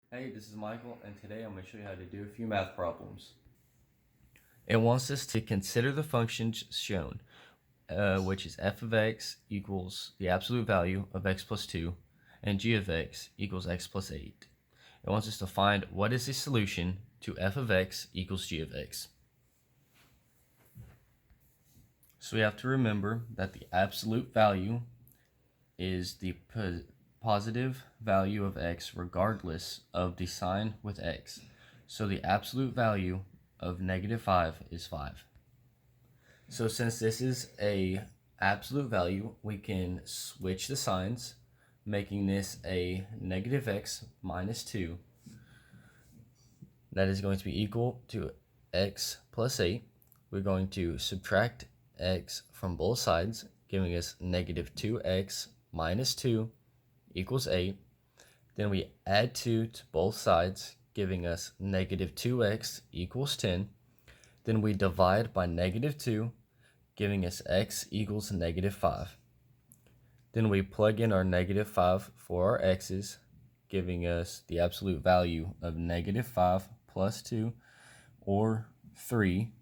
Hey, this is Michael, and today I'm going to show you how to do a few math problems. It wants us to consider the function shown, which is f of x equals the absolute value of x plus 2, and g of x equals x plus 8. It wants us to find what is the solution to f of x equals g of x. So we have to remember that the absolute value is the positive value of x regardless of the sign with x. So the absolute value of -5 is 5. So since this is a absolute value, we can switch the signs, making this a -x minus 2. That is going to be equal to x plus 8. We're going to subtract x from both sides, giving us -2x minus 2 equals 8. Then we add 2 to both sides, giving us -2x equals 10. Then we divide by -2, giving us x equals -5. Then we plug in our -5 for our x's, giving us the absolute value of -5 plus 2, or 3.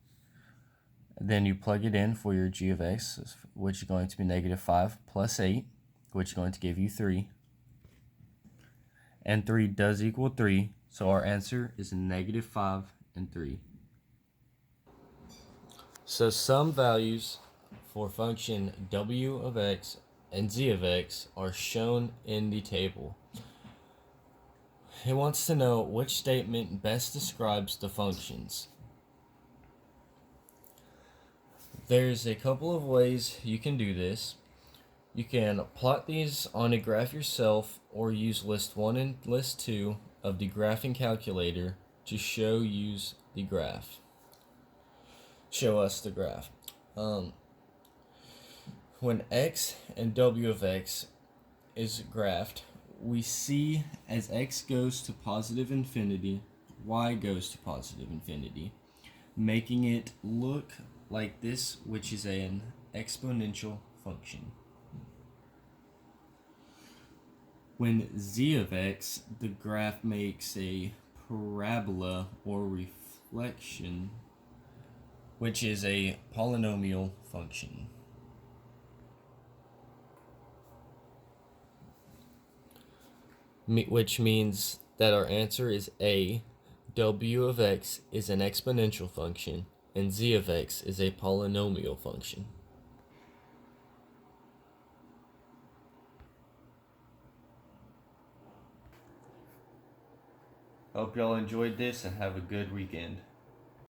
Then you plug it in for your g of x, which is going to be -5 plus 8, which is going to give you 3. And 3 does equal 3, so our answer is -5 and 3. So some values for function w of x and z of x are shown in the table. It wants to know which statement best describes the functions. There's a couple of ways you can do this. You can plot these on a graph yourself, or use list 1 and list 2 of the graphing calculator to show us the graph. When x and w of x is graphed, we see as x goes to positive infinity, y goes to positive infinity, making it look like this, which is an exponential function. When z of x, the graph makes a parabola or reflection, which is a polynomial function. Which means that our answer is A. W of x is an exponential function, and z of x is a polynomial function. Hope y'all enjoyed this and have a good weekend.